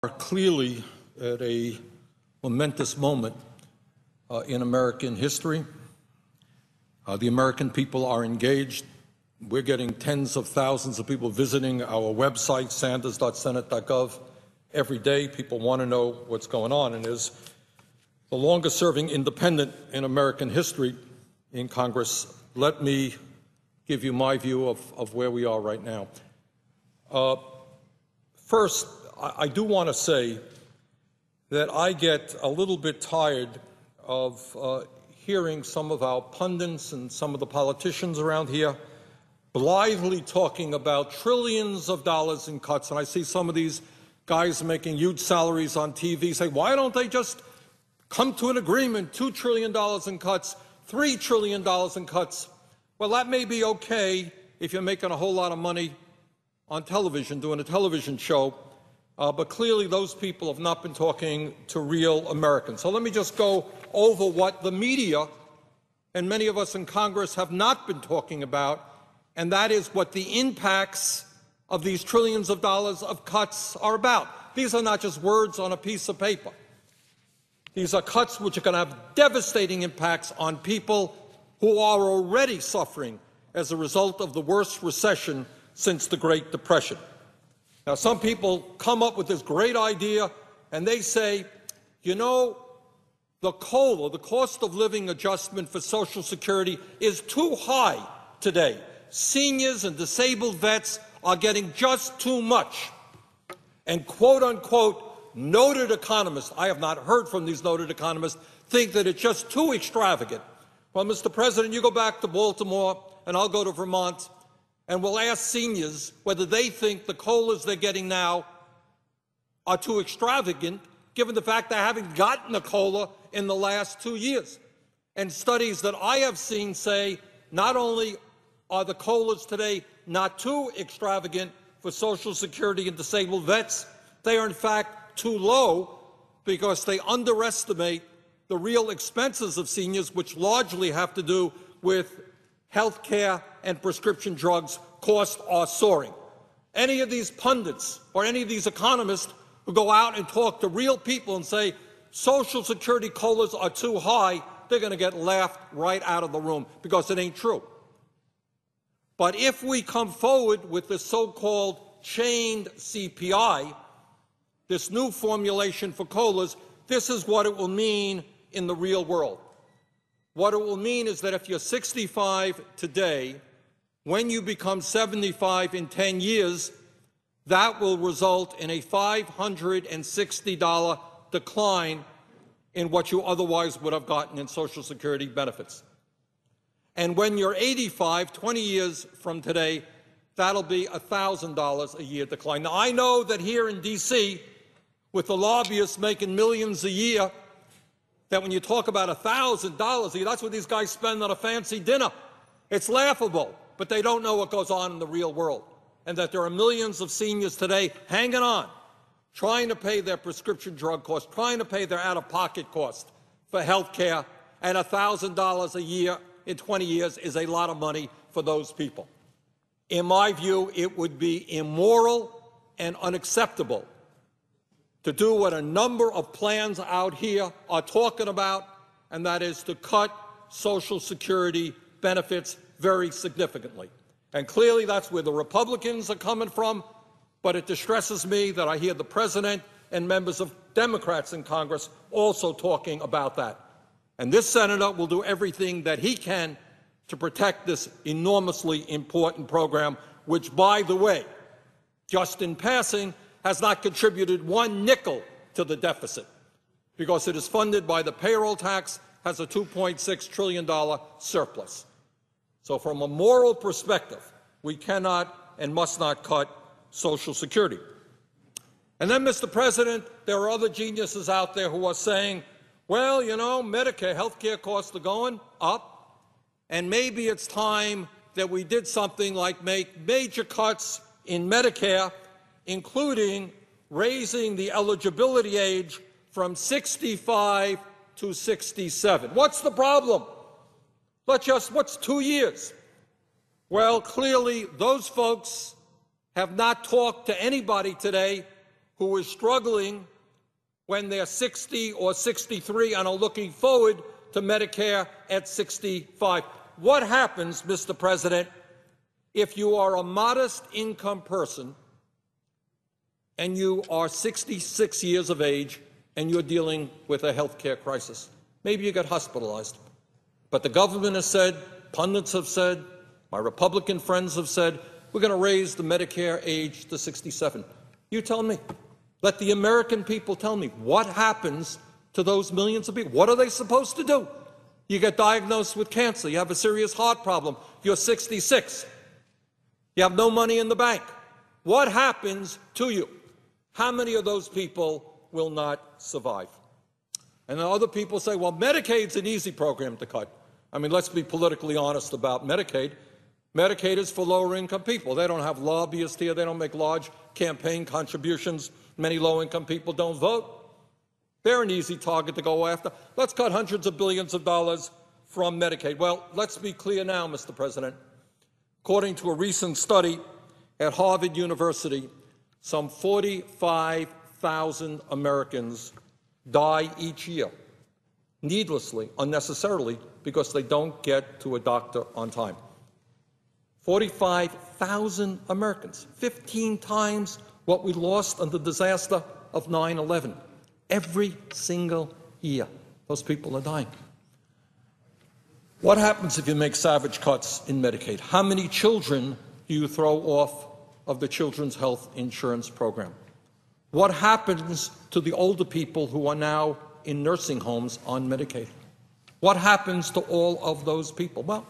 are clearly at a momentous moment in American history. The American people are engaged. We're getting tens of thousands of people visiting our website, sanders.senate.gov, every day. People want to know what's going on. And as the longest-serving independent in American history in Congress, let me give you my view of where we are right now. First, I do want to say that I get a little bit tired of hearing some of our pundits and some of the politicians around here blithely talking about trillions of dollars in cuts. And I see some of these guys making huge salaries on TV say, why don't they just come to an agreement, $2 trillion in cuts, $3 trillion in cuts? Well, that may be okay if you're making a whole lot of money on television, doing a television show. But clearly those people have not been talking to real Americans. So let me just go over what the media and many of us in Congress have not been talking about, and that is what the impacts of these trillions of dollars of cuts are about. These are not just words on a piece of paper. These are cuts which are going to have devastating impacts on people who are already suffering as a result of the worst recession since the Great Depression. Now, some people come up with this great idea, and they say, you know, the COLA, the cost of living adjustment for Social Security, is too high today. Seniors and disabled vets are getting just too much. And quote-unquote noted economists, I have not heard from these noted economists, think that it's just too extravagant. Well, Mr. President, you go back to Baltimore, and I'll go to Vermont, and we'll ask seniors whether they think the COLAs they're getting now are too extravagant, given the fact they haven't gotten a COLA in the last 2 years. And studies that I have seen say not only are the COLAs today not too extravagant for Social Security and disabled vets, they are in fact too low because they underestimate the real expenses of seniors, which largely have to do with health care and prescription drugs. Costs are soaring. Any of these pundits or any of these economists who go out and talk to real people and say Social Security COLAs are too high, they're going to get laughed right out of the room because it ain't true. But if we come forward with the so-called chained CPI, this new formulation for COLAs, this is what it will mean in the real world. What it will mean is that if you're 65 today, when you become 75 in 10 years, that will result in a $560 decline in what you otherwise would have gotten in Social Security benefits. And when you're 85, 20 years from today, that'll be $1,000 a year decline. Now, I know that here in D.C., with the lobbyists making millions a year, that when you talk about $1,000 a year, that's what these guys spend on a fancy dinner. It's laughable, but they don't know what goes on in the real world, and that there are millions of seniors today hanging on, trying to pay their prescription drug costs, trying to pay their out-of-pocket costs for health care, and $1,000 a year in 20 years is a lot of money for those people. In my view, it would be immoral and unacceptable to do what a number of plans out here are talking about, and that is to cut Social Security benefits very significantly. And clearly that's where the Republicans are coming from, but it distresses me that I hear the President and members of Democrats in Congress also talking about that. And this senator will do everything that he can to protect this enormously important program, which, by the way, just in passing, has not contributed one nickel to the deficit because it is funded by the payroll tax, has a $2.6 trillion surplus. So from a moral perspective, we cannot and must not cut Social Security. And then, Mr. President, there are other geniuses out there who are saying, well, you know, Medicare, health care costs are going up, and maybe it's time that we did something like make major cuts in Medicare, including raising the eligibility age from 65 to 67. What's the problem? What's 2 years? Well, clearly those folks have not talked to anybody today who is struggling when they're 60 or 63 and are looking forward to Medicare at 65. What happens, Mr. President, if you are a modest income person and you are 66 years of age and you're dealing with a health care crisis? Maybe you get hospitalized. But the government has said, pundits have said, my Republican friends have said, we're going to raise the Medicare age to 67. You tell me. Let the American people tell me what happens to those millions of people. What are they supposed to do? You get diagnosed with cancer. You have a serious heart problem. You're 66. You have no money in the bank. What happens to you? How many of those people will not survive? And then other people say, well, Medicaid's an easy program to cut. I mean, let's be politically honest about Medicaid. Medicaid is for lower-income people. They don't have lobbyists here. They don't make large campaign contributions. Many low-income people don't vote. They're an easy target to go after. Let's cut hundreds of billions of dollars from Medicaid. Well, let's be clear now, Mr. President. According to a recent study at Harvard University, some 45,000 Americans die each year, needlessly, unnecessarily, because they don't get to a doctor on time. 45,000 Americans, 15 times what we lost in the disaster of 9/11. Every single year, those people are dying. What happens if you make savage cuts in Medicaid? How many children do you throw off of the Children's Health Insurance Program? What happens to the older people who are now in nursing homes on Medicaid? What happens to all of those people? Well,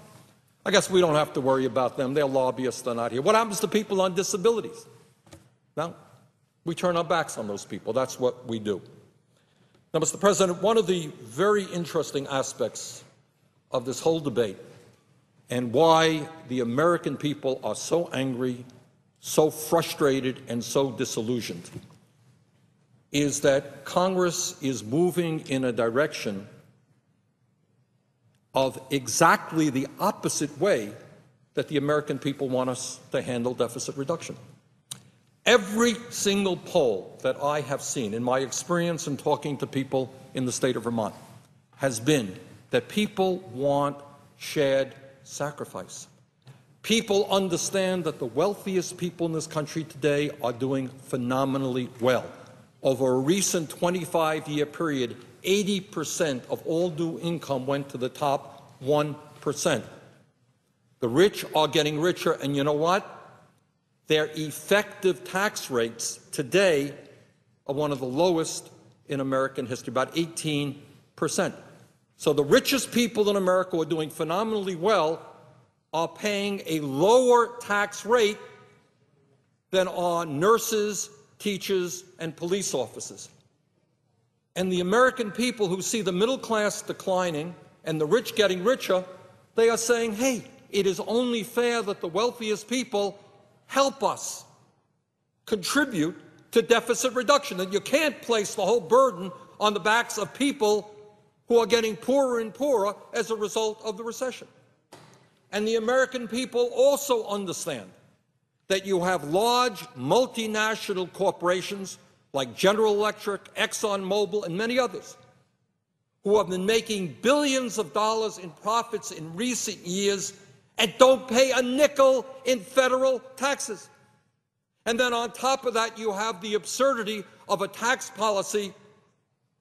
I guess we don't have to worry about them. They're lobbyists. They're not here. What happens to people on disabilities? Now, we turn our backs on those people. That's what we do. Now, Mr. President, one of the very interesting aspects of this whole debate and why the American people are so angry, so frustrated, and so disillusioned is that Congress is moving in a direction of exactly the opposite way that the American people want us to handle deficit reduction. Every single poll that I have seen in my experience in talking to people in the state of Vermont has been that people want shared sacrifice. People understand that the wealthiest people in this country today are doing phenomenally well. Over a recent 25-year period, 80% of all new income went to the top 1%. The rich are getting richer, and you know what? Their effective tax rates today are one of the lowest in American history, about 18%. So the richest people in America who are doing phenomenally well are paying a lower tax rate than are nurses, teachers, and police officers. And the American people who see the middle class declining and the rich getting richer, they are saying, hey, it is only fair that the wealthiest people help us contribute to deficit reduction. And you can't place the whole burden on the backs of people who are getting poorer and poorer as a result of the recession. And the American people also understand that you have large multinational corporations like General Electric, ExxonMobil, and many others who have been making billions of dollars in profits in recent years and don't pay a nickel in federal taxes. And then on top of that, you have the absurdity of a tax policy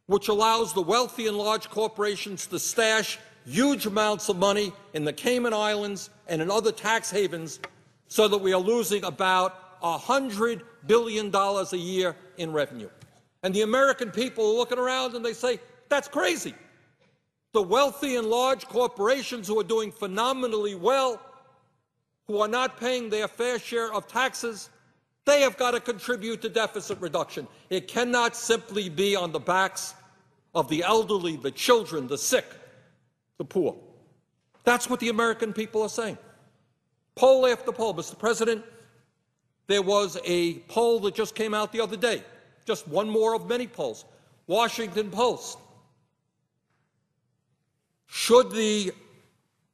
which allows the wealthy and large corporations to stash huge amounts of money in the Cayman Islands and in other tax havens so that we are losing about $100 billion a year in revenue. And the American people are looking around and they say, that's crazy. The wealthy and large corporations who are doing phenomenally well, who are not paying their fair share of taxes, they have got to contribute to deficit reduction. It cannot simply be on the backs of the elderly, the children, the sick, the poor. That's what the American people are saying. Poll after poll. Mr. President, there was a poll that just came out the other day, just one more of many polls. Washington Post. Should the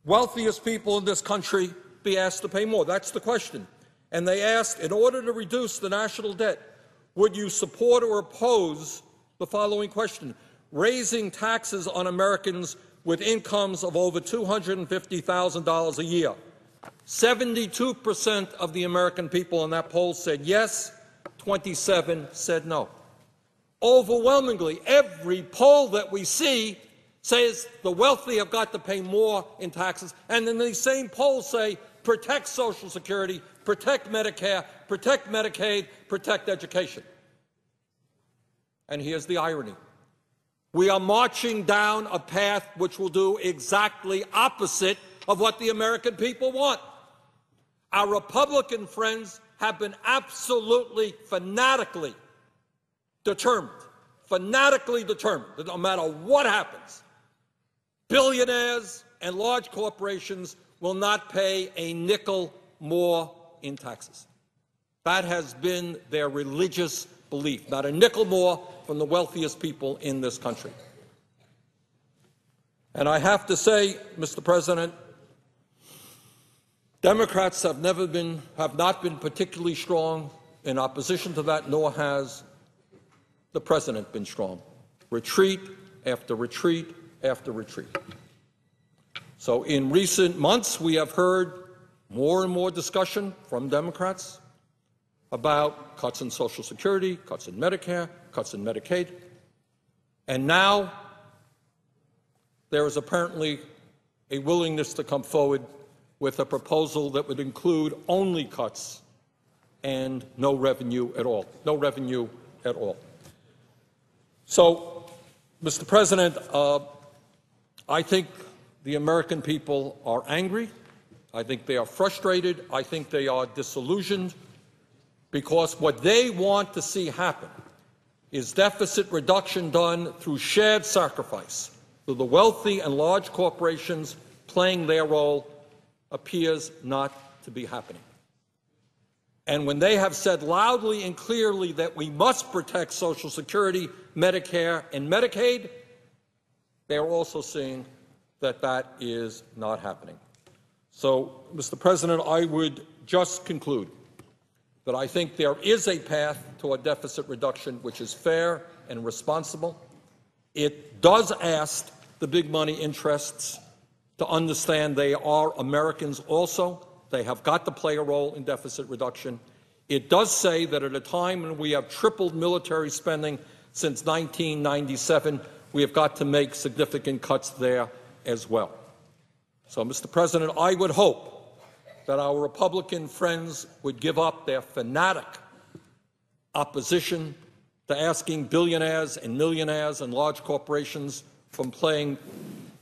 wealthiest people in this country be asked to pay more? That's the question. And they asked, in order to reduce the national debt, would you support or oppose the following question: raising taxes on Americans with incomes of over $250,000 a year? 72% of the American people in that poll said yes, 27 said no. Overwhelmingly, every poll that we see says the wealthy have got to pay more in taxes, and then these same polls say protect Social Security, protect Medicare, protect Medicaid, protect education. And here's the irony. We are marching down a path which will do exactly opposite of what the American people want. Our Republican friends have been absolutely fanatically determined that no matter what happens, billionaires and large corporations will not pay a nickel more in taxes. That has been their religious belief, not a nickel more from the wealthiest people in this country. And I have to say, Mr. President, Democrats have not been particularly strong in opposition to that, nor has the President been strong. Retreat after retreat after retreat. So in recent months, we have heard more and more discussion from Democrats about cuts in Social Security, cuts in Medicare, cuts in Medicaid. And now there is apparently a willingness to come forward with a proposal that would include only cuts and no revenue at all. No revenue at all. So, Mr. President, I think the American people are angry. I think they are frustrated. I think they are disillusioned, because what they want to see happen is deficit reduction done through shared sacrifice, through the wealthy and large corporations playing their role, appears not to be happening. And when they have said loudly and clearly that we must protect Social Security, Medicare, and Medicaid, they are also seeing that that is not happening. So, Mr. President, I would just conclude that I think there is a path to a deficit reduction which is fair and responsible. It does ask the big money interests to understand they are Americans also. They have got to play a role in deficit reduction. It does say that at a time when we have tripled military spending since 1997, we have got to make significant cuts there as well. So, Mr. President, I would hope that our Republican friends would give up their fanatic opposition to asking billionaires and millionaires and large corporations from playing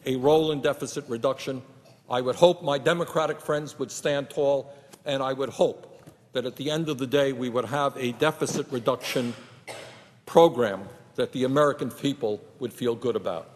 a role in deficit reduction. I would hope my Democratic friends would stand tall, and I would hope that at the end of the day we would have a deficit reduction program that the American people would feel good about.